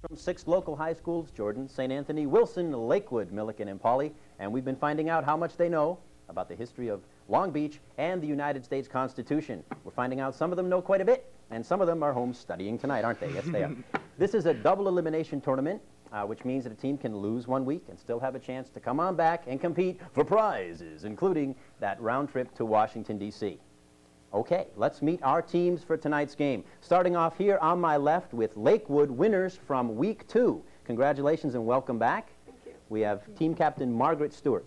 From 6 local high schools, Jordan, St. Anthony, Wilson, Lakewood, Milliken, and Pauley, and we've been finding out how much they know about the history of Long Beach and the United States Constitution. We're finding out some of them know quite a bit, and some of them are home studying tonight, aren't they? Yes, they are. This is a double elimination tournament, which means that a team can lose 1 week and still have a chance to come on back and compete for prizes, including that round trip to Washington, D.C. Okay, let's meet our teams for tonight's game. Starting off here on my left with Lakewood winners from week 2. Congratulations and welcome back. Thank you. We have team captain Margaret Stewart.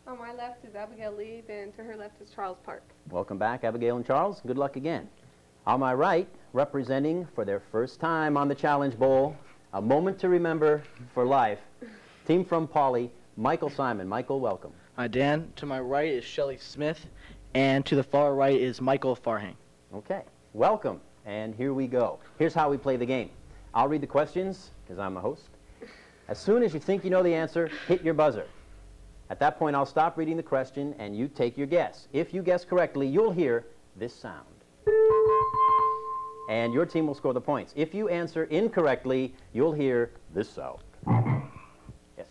On my left is Abigail Leib, and to her left is Charles Park. Welcome back, Abigail and Charles. Good luck again. On my right, representing for their first time on the Challenge Bowl, a moment to remember for life, team from Pauley, Michael Simon. Michael, welcome. Hi, Dan. To my right is Shelley Smith, and to the far right is Michael Farhang. Okay, welcome, and here we go. Here's how we play the game. I'll read the questions, because I'm the host. As soon as you think you know the answer, hit your buzzer. At that point, I'll stop reading the question, and you take your guess. If you guess correctly, you'll hear this sound. And your team will score the points. If you answer incorrectly, you'll hear this sound. Yes.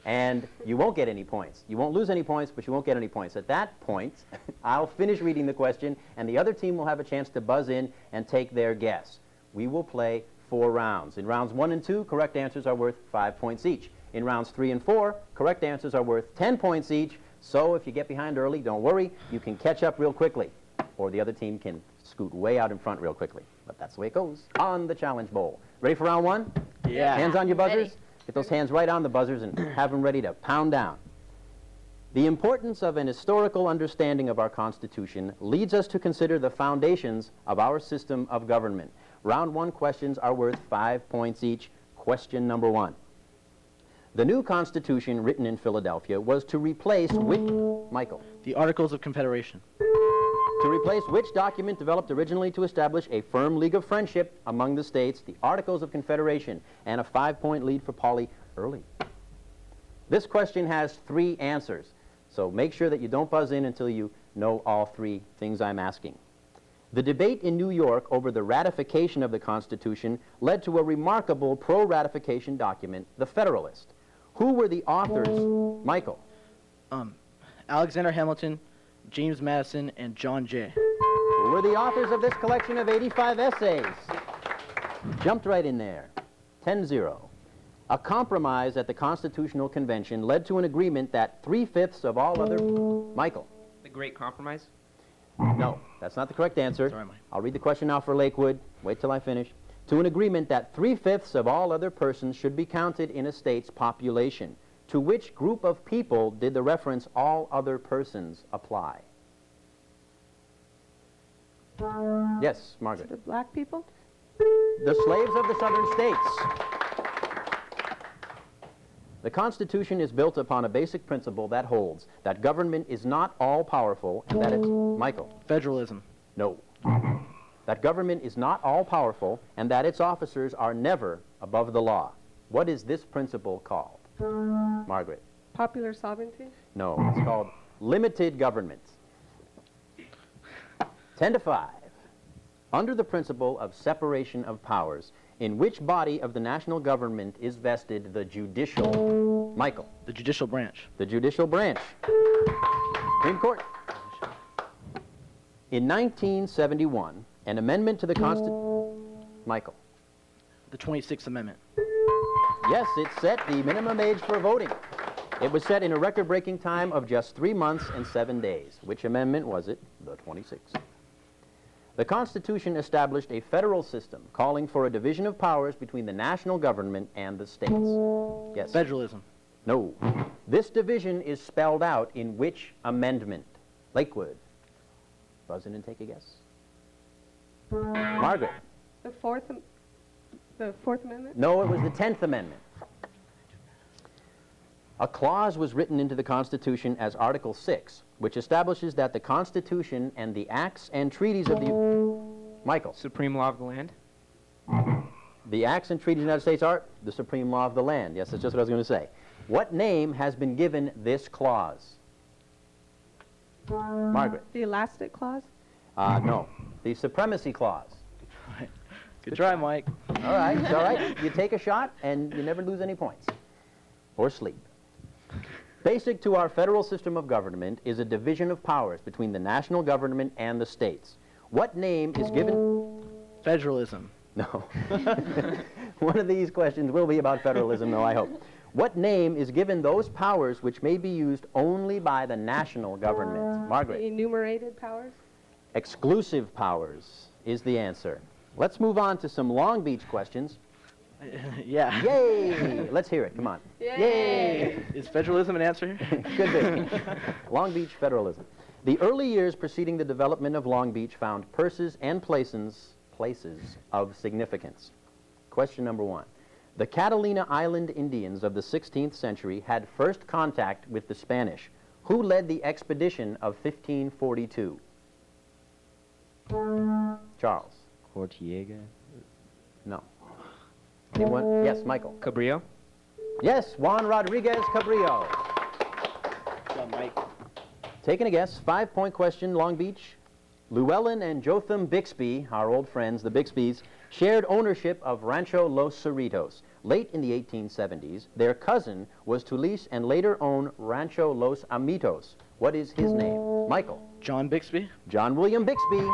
And you won't get any points. You won't lose any points, but you won't get any points. At that point, I'll finish reading the question, and the other team will have a chance to buzz in and take their guess. We will play 4 rounds. In rounds 1 and 2, correct answers are worth 5 points each. In rounds 3 and 4, correct answers are worth 10 points each. So if you get behind early, don't worry. You can catch up real quickly, or the other team can scoot way out in front real quickly. But that's the way it goes on the Challenge Bowl. Ready for round 1? Yeah. Hands on your buzzers? Ready. Get those hands right on the buzzers and have them ready to pound down. The importance of an historical understanding of our Constitution leads us to consider the foundations of our system of government. Round 1 questions are worth 5 points each. Question number 1. The new Constitution written in Philadelphia was to replace which, Michael? The Articles of Confederation. To replace which document developed originally to establish a firm league of friendship among the states, the Articles of Confederation, and a 5-point lead for Pauley early. This question has 3 answers, so make sure that you don't buzz in until you know all 3 things I'm asking. The debate in New York over the ratification of the Constitution led to a remarkable pro-ratification document, the Federalist. Who were the authors, Michael? Alexander Hamilton, James Madison, and John Jay. Who were the authors of this collection of 85 essays? Jumped right in there. 10-0. A compromise at the Constitutional Convention led to an agreement that 3/5 of all other... Michael? The Great Compromise? No, that's not the correct answer. Sorry, Mike. I'll read the question now for Lakewood. Wait till I finish. To an agreement that 3/5 of all other persons should be counted in a state's population. To which group of people did the reference all other persons apply? Yes, Margaret. The black people? The slaves of the southern states. The Constitution is built upon a basic principle that holds that government is not all-powerful and that it's... Michael? Federalism. No. That government is not all-powerful and that its officers are never above the law. What is this principle called? Margaret? Popular sovereignty? No, it's called limited government. 10-5. Under the principle of separation of powers, in which body of the national government is vested the judicial... Michael? The judicial branch. The judicial branch. Supreme Court. In 1971, an amendment to the Constitution... Michael? The 26th Amendment. Yes, it set the minimum age for voting. It was set in a record-breaking time of just 3 months and 7 days. Which amendment was it? The 26th. The Constitution established a federal system calling for a division of powers between the national government and the states. Yes. Federalism. No. This division is spelled out in which amendment? Lakewood. Buzz in and take a guess. Margaret. The Fourth Amendment? No, it was the 10th Amendment. A clause was written into the Constitution as Article 6, which establishes that the Constitution and the acts and treaties of the... Michael? Supreme law of the land? The acts and treaties of the United States are the supreme law of the land. Yes, that's just what I was going to say. What name has been given this clause? Margaret? The Elastic Clause? No. The Supremacy Clause. Good try, Mike. All right, it's all right. You take a shot, and you never lose any points. Or sleep. Basic to our federal system of government is a division of powers between the national government and the states. What name is given? Federalism. No. One of these questions will be about federalism, though, I hope. What name is given those powers which may be used only by the national government? Margaret. Enumerated powers? Exclusive powers is the answer. Let's move on to some Long Beach questions. Yeah. Yay! Let's hear it. Come on. Yay! Is federalism an answer? Could be. Long Beach federalism. The early years preceding the development of Long Beach found persons and places of significance. Question number 1. The Catalina Island Indians of the 16th century had first contact with the Spanish. Who led the expedition of 1542? Charles. Ortega. No. Anyone? Yes, Michael. Cabrillo. Yes, Juan Rodriguez Cabrillo. Good job, Mike. Taking a guess, 5-point question, Long Beach. Llewellyn and Jotham Bixby, our old friends, the Bixbys, shared ownership of Rancho Los Cerritos. Late in the 1870s, their cousin was to lease and later own Rancho Los Amitos. What is his name? Michael. John Bixby. John William Bixby.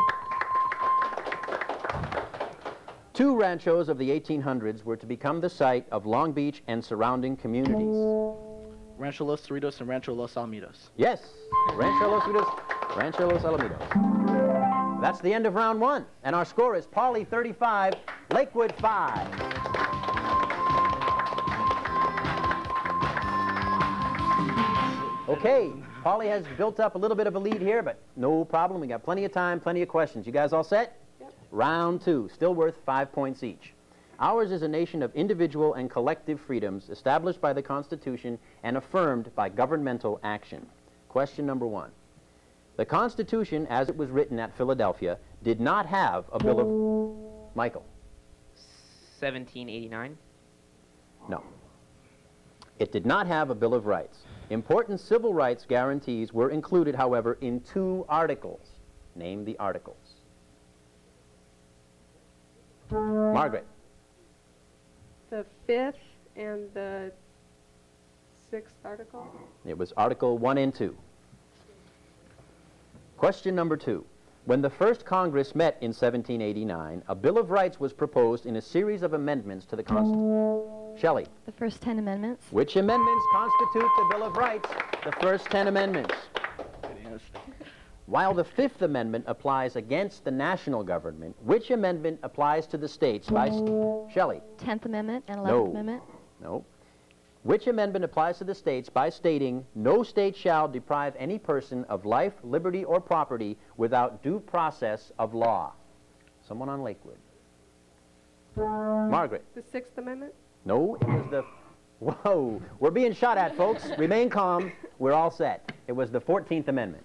2 ranchos of the 1800s were to become the site of Long Beach and surrounding communities. Rancho Los Cerritos and Rancho Los Alamitos. Yes, Rancho Los Cerritos, Rancho Los Alamitos. That's the end of round 1, and our score is Pauley 35, Lakewood 5. Okay, Pauley has built up a little bit of a lead here, but no problem. We got plenty of time, plenty of questions. You guys all set? Yep. Round 2, still worth 5 points each. Ours is a nation of individual and collective freedoms established by the Constitution and affirmed by governmental action. Question number 1. The Constitution, as it was written at Philadelphia, did not have a Bill of... Michael. 1789. No. It did not have a Bill of Rights. Important civil rights guarantees were included, however, in 2 articles. Name the articles. Margaret. The 5th and the 6th article? It was Article 1 and 2. Question number 2. When the first Congress met in 1789, a Bill of Rights was proposed in a series of amendments to the Constitution. Shelley. The first 10 amendments. Which amendments constitute the Bill of Rights? The first 10 amendments. While the 5th Amendment applies against the national government, which amendment applies to the states by... Shelley. 10th Amendment and 11th No. Amendment. No. Which amendment applies to the states by stating, no state shall deprive any person of life, liberty, or property without due process of law? Someone on Lakewood. Margaret. The 6th Amendment? No, it was the... Whoa, we're being shot at, folks. Remain calm. We're all set. It was the 14th Amendment.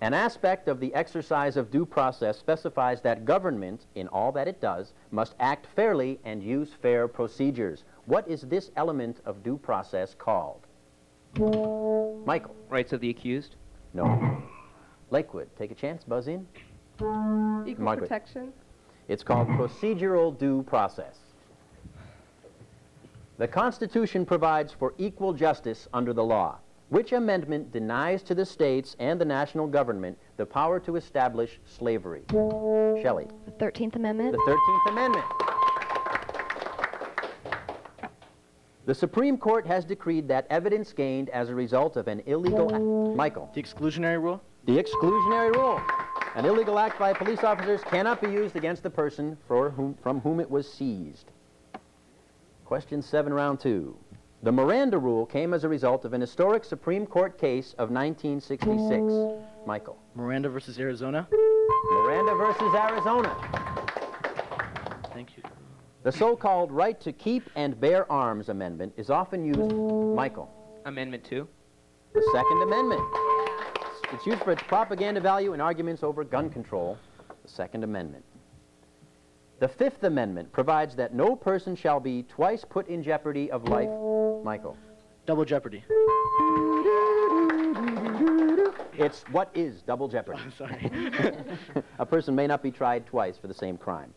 An aspect of the exercise of due process specifies that government, in all that it does, must act fairly and use fair procedures. What is this element of due process called? Michael. Rights of the accused. No. Lakewood, take a chance, buzz in. Equal Margaret. protection? It's called procedural due process. The Constitution provides for equal justice under the law. Which amendment denies to the states and the national government the power to establish slavery? Shelley. The 13th Amendment. The 13th Amendment. The Supreme Court has decreed that evidence gained as a result of an illegal... Michael. The exclusionary rule? The exclusionary rule. An illegal act by police officers cannot be used against the person from whom it was seized. Question 7, round 2. The Miranda rule came as a result of an historic Supreme Court case of 1966. Michael. Miranda versus Arizona? Miranda versus Arizona. Thank you. The so-called right to keep and bear arms amendment is often used... Michael. Amendment 2. The Second Amendment. It's used for its propaganda value in arguments over gun control. The Second Amendment. The Fifth Amendment provides that no person shall be twice put in jeopardy of life. Michael. Double jeopardy. It's what is double jeopardy. I'm sorry. A person may not be tried twice for the same crime.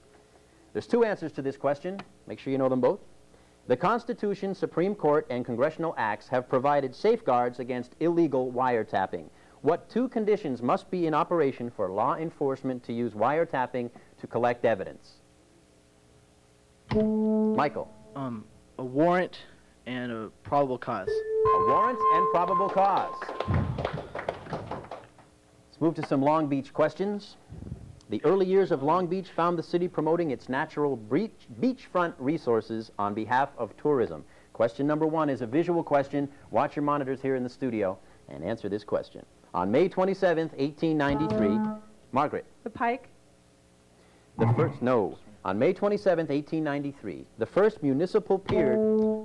There's two answers to this question. Make sure you know them both. The Constitution, Supreme Court, and congressional acts have provided safeguards against illegal wiretapping. What two conditions must be in operation for law enforcement to use wiretapping to collect evidence? Michael. A warrant and a probable cause. A warrant and probable cause. Let's move to some Long Beach questions. The early years of Long Beach found the city promoting its natural beachfront resources on behalf of tourism. Question number one is a visual question. Watch your monitors here in the studio and answer this question. On May 27th, 1893, Margaret. The Pike. On May 27th, 1893, the first municipal pier.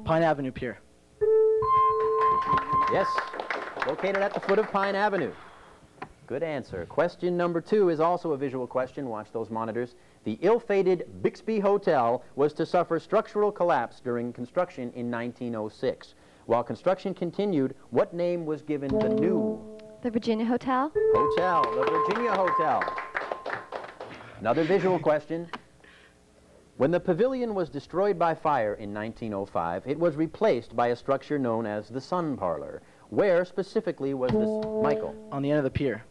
Pine Avenue Pier. Yes, located at the foot of Pine Avenue. Good answer. Question number two is also a visual question. Watch those monitors. The ill-fated Bixby Hotel was to suffer structural collapse during construction in 1906. While construction continued, what name was given the new The Virginia Hotel. hotel? The Virginia Hotel. Another visual question. When the pavilion was destroyed by fire in 1905, it was replaced by a structure known as the Sun Parlor. Where specifically was this, Michael? On the end of the pier.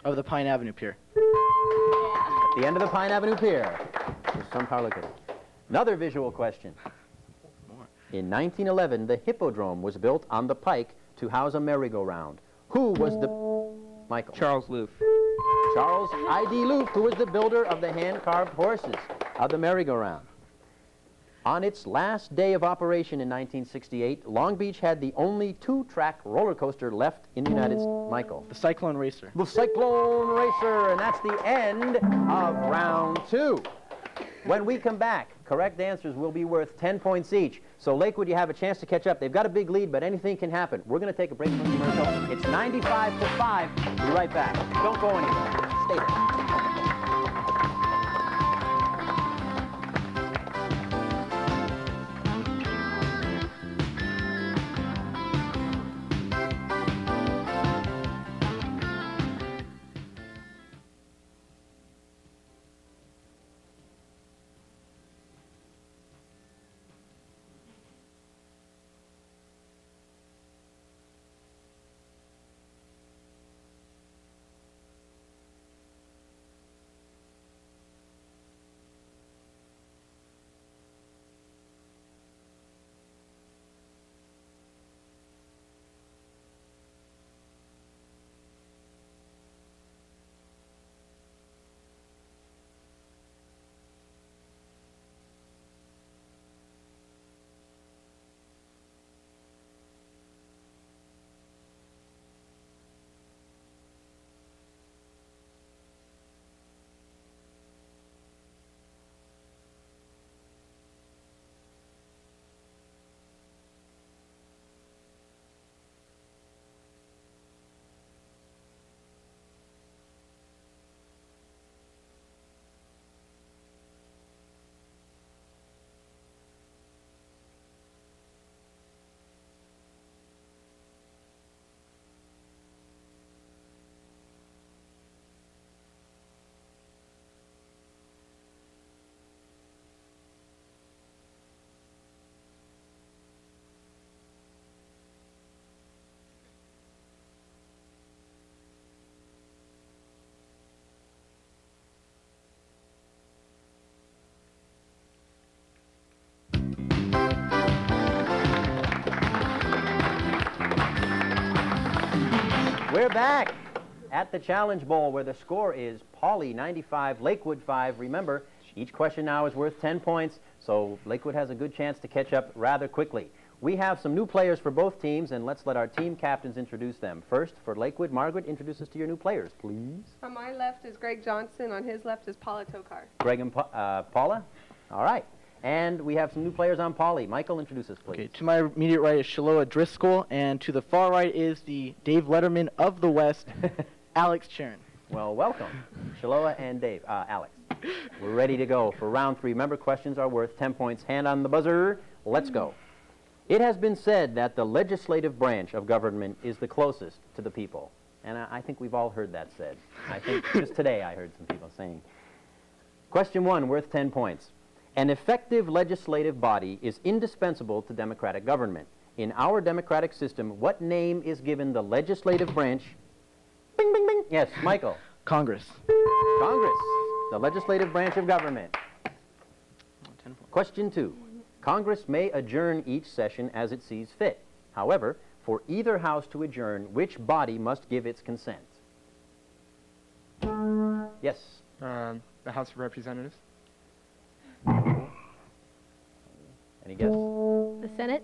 Of the Pine Avenue Pier. At the end of the Pine Avenue Pier. The Sun Parlor. Another visual question. In 1911, the Hippodrome was built on the Pike to house a merry-go-round. Who was the... Michael. Charles Loof. Charles I.D. Loof, who was the builder of the hand-carved horses of the merry-go-round. On its last day of operation in 1968, Long Beach had the only two-track roller coaster left in the United States. Michael. The Cyclone Racer. The Cyclone Racer, and that's the end of round two. When we come back, correct answers will be worth 10 points each. So Lakewood, you have a chance to catch up. They've got a big lead, but anything can happen. We're going to take a break from the commercial. It's 95-5. Be right back. Don't go anywhere. Stay there. We're back at the Challenge Bowl where the score is Pauley 95, Lakewood 5. Remember, each question now is worth 10 points, so Lakewood has a good chance to catch up rather quickly. We have some new players for both teams, and let's let our team captains introduce them. First, for Lakewood, Margaret, introduce us to your new players, please. On my left is Greg Johnson. On his left is Paula Tokar. Greg and Paula? All right. And we have some new players on Pauley. Michael, introduce us, please. Okay, to my immediate right is Shiloah Driscoll, and to the far right is the Dave Letterman of the West, Alex Charon. Well, welcome, Shiloah and Dave. Alex, we're ready to go for round three. Remember, questions are worth 10 points. Hand on the buzzer. Let's go. It has been said that the legislative branch of government is the closest to the people. And I think we've all heard that said. I think just today I heard some people saying. Question 1, worth 10 points. An effective legislative body is indispensable to democratic government. In our democratic system, what name is given the legislative branch? Bing, bing, bing. Yes, Michael. Congress. Congress, the legislative branch of government. 10 points. Question 2. Congress may adjourn each session as it sees fit. However, for either house to adjourn, which body must give its consent? Yes. The House of Representatives. Any guess? The Senate.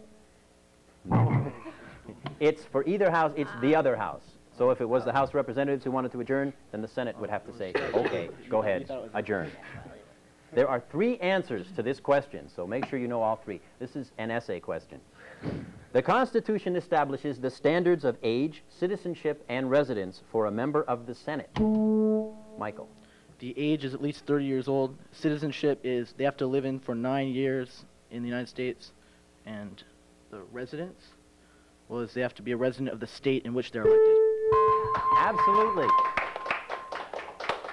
No. It's for either house, it's the other house. So if it was the House of Representatives who wanted to adjourn, then the Senate would have to say, okay, go ahead, adjourn. There are 3 answers to this question, so make sure you know all 3. This is an essay question. The Constitution establishes the standards of age, citizenship, and residence for a member of the Senate. Michael. The age is at least 30 years old. Citizenship is they have to live in for 9 years in the United States. And the residence was they have to be a resident of the state in which they're elected. Absolutely.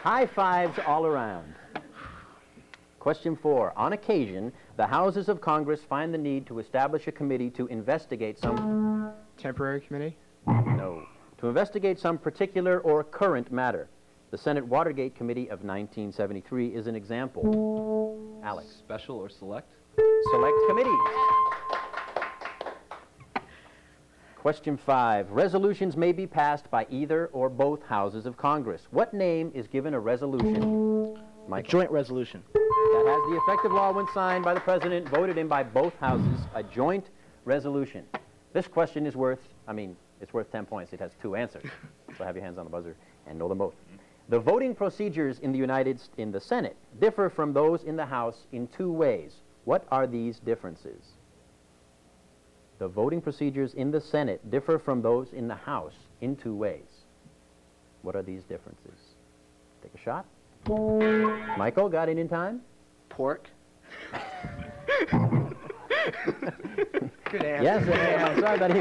High fives all around. Question 4. On occasion, the houses of Congress find the need to establish a committee to investigate some... Temporary committee. No. To investigate some particular or current matter. The Senate Watergate Committee of 1973 is an example. Alex. Special or select? Select committees. Question 5. Resolutions may be passed by either or both houses of Congress. What name is given a resolution? A Michael. joint resolution. That has the effect of law when signed by the President, voted in by both houses, a joint resolution. This question is worth, it's worth 10 points. It has 2 answers. So have your hands on the buzzer and know them both. The voting procedures in the Senate differ from those in the House in 2 ways. What are these differences? The voting procedures in the Senate differ from those in the House in 2 ways. What are these differences? Take a shot. Michael, got it in time? Pork. Good answer. Yes, I'm sorry, buddy.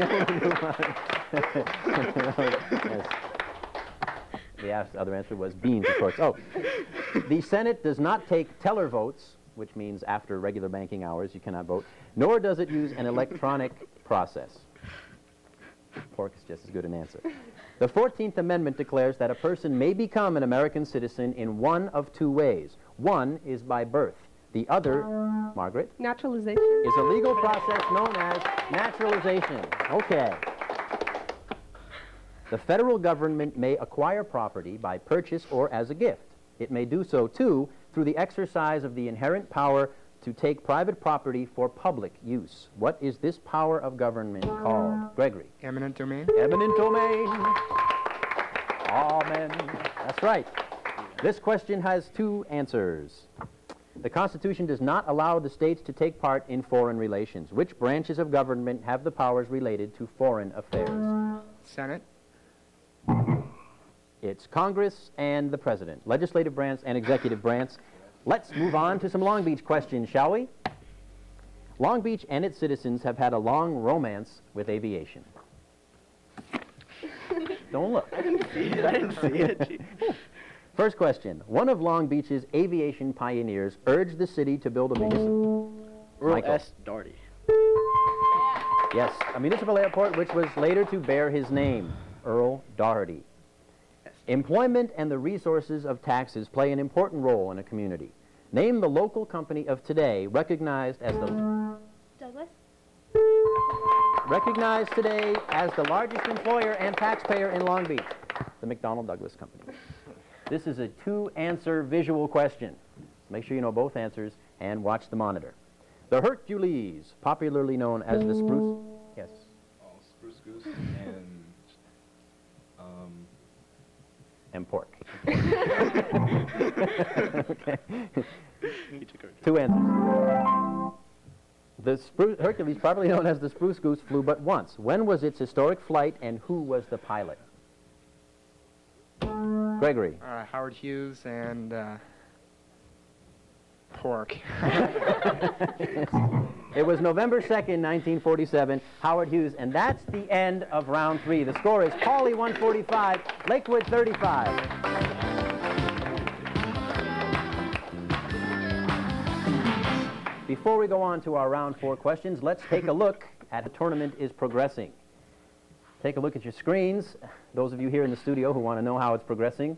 Yes. The other answer was beans, of course. Oh, the Senate does not take teller votes, which means after regular banking hours you cannot vote, nor does it use an electronic process. Pork is just as good an answer. The 14th Amendment declares that a person may become an American citizen in one of 2 ways. One is by birth. The other, Margaret, Naturalization. is a legal process known as naturalization. Okay. The federal government may acquire property by purchase or as a gift. It may do so, too, through the exercise of the inherent power to take private property for public use. What is this power of government called? Gregory. Eminent domain. Eminent domain. Amen. That's right. This question has 2 answers. The Constitution does not allow the states to take part in foreign relations. Which branches of government have the powers related to foreign affairs? Senate. It's Congress and the President. Legislative branch and executive branch. Let's move on to some Long Beach questions, shall we? Long Beach and its citizens have had a long romance with aviation. Don't look. I didn't see it. First question. One of Long Beach's aviation pioneers urged the city to build a municipal... Earl Michael. S. Daugherty. Yes, a municipal airport which was later to bear his name, Earl Daugherty. Employment and the resources of taxes play an important role in a community. Name the local company of today recognized today as the largest employer and taxpayer in Long Beach, the McDonnell Douglas Company. This is a 2-answer visual question. Make sure you know both answers and watch the monitor. The Hercules, popularly known as the Spruce... Yes. Spruce Goose And pork. Okay. 2 answers. The Hercules, probably known as the Spruce Goose, flew but once. When was its historic flight, and who was the pilot? Gregory. Howard Hughes and pork. It was November 2nd, 1947, Howard Hughes, and that's the end of round 3. The score is Pauley 145, Lakewood 35. Before we go on to our round 4 questions, let's take a look at how the tournament is progressing. Take a look at your screens, those of you here in the studio who want to know how it's progressing.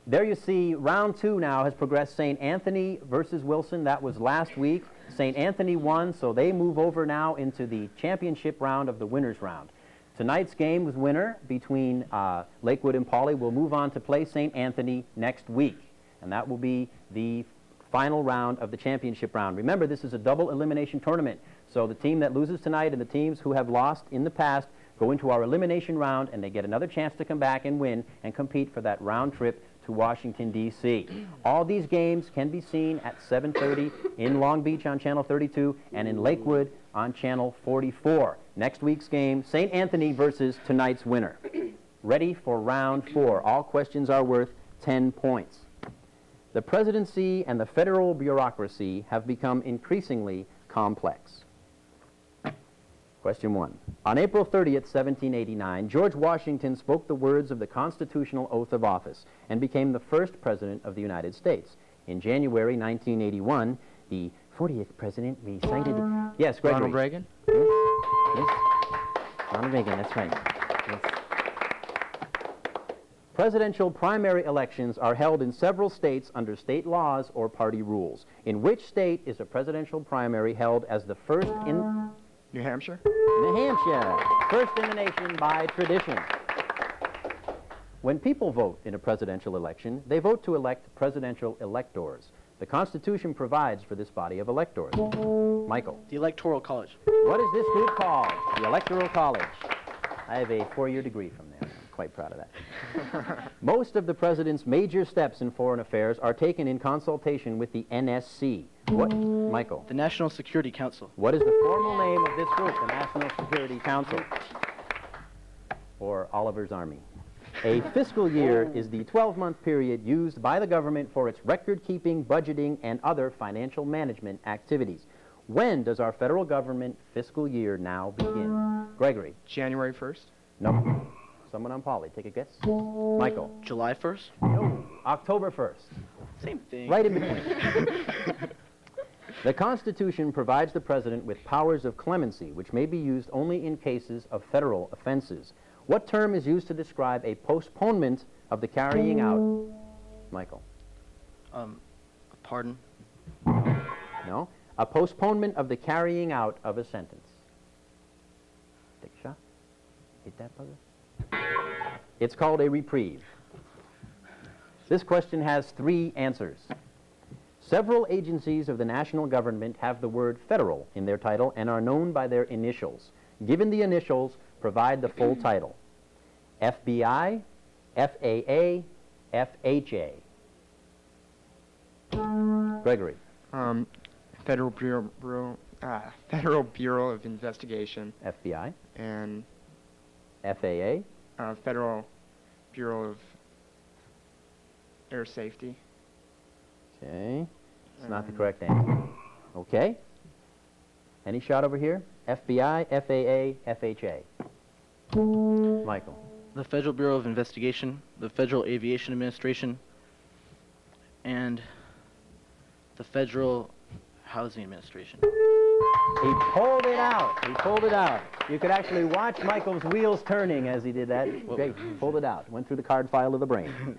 There you see round 2 now has progressed. St. Anthony versus Wilson. That was last week. St. Anthony won, so they move over now into the championship round of the winners round. Tonight's game was winner between Lakewood and Pauley. Will move on to play St. Anthony next week, and that will be the final round of the championship round. Remember, this is a double elimination tournament, so the team that loses tonight and the teams who have lost in the past go into our elimination round, and they get another chance to come back and win and compete for that round trip to Washington, D.C. All these games can be seen at 7:30 in Long Beach on Channel 32 and in Lakewood on Channel 44. Next week's game, St. Anthony versus tonight's winner. Ready for round 4. All questions are worth 10 points. The presidency and the federal bureaucracy have become increasingly complex. Question 1. On April 30th, 1789, George Washington spoke the words of the constitutional oath of office and became the first president of the United States. In January 1981, the 40th president recited... Yes, Gregory. Ronald Reagan? Yes, yes. Ronald Reagan, that's right. Yes. Presidential primary elections are held in several states under state laws or party rules. In which state is a presidential primary held as the first in... New Hampshire? New Hampshire, first in the nation by tradition. When people vote in a presidential election, they vote to elect presidential electors. The Constitution provides for this body of electors. Michael. The Electoral College. What is this group called? The Electoral College. I have a 4-year degree from there. I'm quite proud of that. Most of the president's major steps in foreign affairs are taken in consultation with the NSC. What, Michael? The National Security Council. What is the formal name of this group, the National Security Council? Or Oliver's Army. A fiscal year is the 12-month period used by the government for its record-keeping, budgeting, and other financial management activities. When does our federal government fiscal year now begin? Gregory. January 1st? No. Someone on Pauley, take a guess. Michael. July 1st? No. October 1st. Same thing. Right in between. The Constitution provides the president with powers of clemency, which may be used only in cases of federal offenses. What term is used to describe a postponement of the carrying out? Michael. A pardon? No. A postponement of the carrying out of a sentence. Take a shot. Hit that buzzer. It's called a reprieve. This question has 3 answers. Several agencies of the national government have the word federal in their title and are known by their initials. Given the initials, provide the full title. FBI, FAA, FHA. Gregory. Federal Bureau of Investigation. FBI, And FAA, Federal Bureau of Air Safety. okay. It's not the correct answer. Okay. Any shot over here? FBI, FAA, FHA. Michael. The Federal Bureau of Investigation, the Federal Aviation Administration, and the Federal Housing Administration. He pulled it out. He pulled it out. You could actually watch Michael's wheels turning as he did that. Great. He pulled it out. Went through the card file of the brain.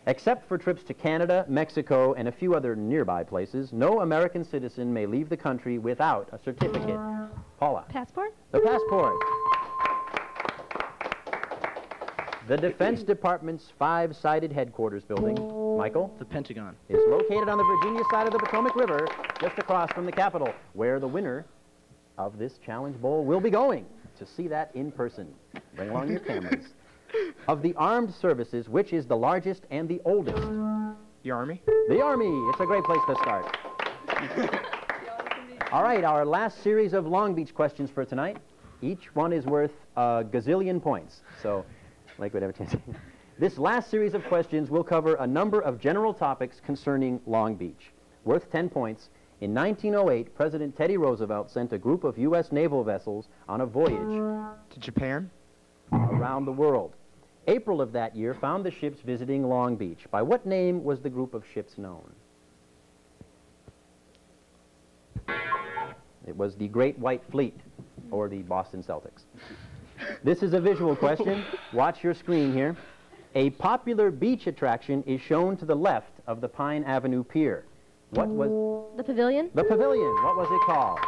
Except for trips to Canada, Mexico, and a few other nearby places, no American citizen may leave the country without a certificate. Paula. Passport? The passport. The Defense Department's 5-sided headquarters building, Michael, The Pentagon. is located on the Virginia side of the Potomac River, just across from the Capitol, where the winner of this Challenge Bowl will be going to see that in person. Bring along your cameras. Of the armed services, which is the largest and the oldest? The Army? The Army. It's a great place to start. All right, our last series of Long Beach questions for tonight. Each one is worth a gazillion points. So, Lakewood, have a chance. This last series of questions will cover a number of general topics concerning Long Beach, worth 10 points, In 1908, President Teddy Roosevelt sent a group of U.S. naval vessels on a voyage To Japan? around the world. April of that year found the ships visiting Long Beach. By what name was the group of ships known? It was the Great White Fleet, or the Boston Celtics. This is a visual question. Watch your screen here. A popular beach attraction is shown to the left of the Pine Avenue Pier. What was The pavilion? the pavilion? What was it called?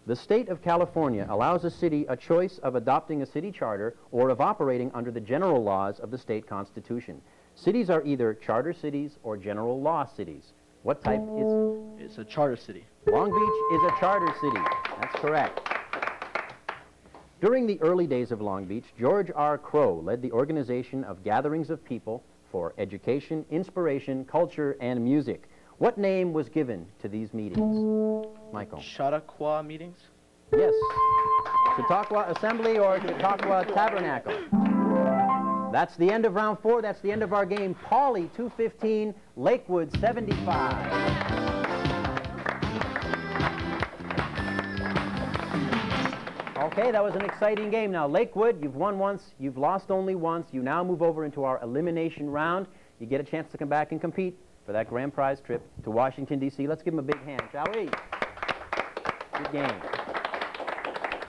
The state of California allows a city a choice of adopting a city charter or of operating under the general laws of the state constitution. Cities are either charter cities or general law cities. What type is... It's a charter city. Long Beach is a charter city. That's correct. During the early days of Long Beach, George R. Crow led the organization of gatherings of people for education, inspiration, culture, and music. What name was given to these meetings? Michael. Chautauqua meetings? Yes. Chautauqua Assembly or Chautauqua Tabernacle. That's the end of round 4. That's the end of our game. Pauley 215, Lakewood 75. Okay, that was an exciting game. Now, Lakewood, you've won once, you've lost only once. You now move over into our elimination round. You get a chance to come back and compete for that grand prize trip to Washington, D.C. Let's give them a big hand, shall we? Good game.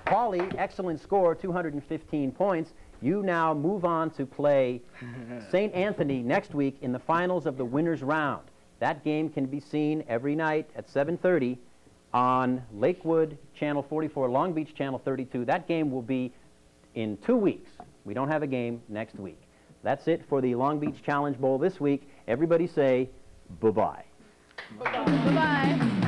Pauley, excellent score, 215 points. You now move on to play St. Anthony next week in the finals of the winners round. That game can be seen every night at 7:30 on Lakewood Channel 44, Long Beach Channel 32. That game will be in 2 weeks. We don't have a game next week. That's it for the Long Beach Challenge Bowl this week. Everybody say bye-bye. Bye-bye.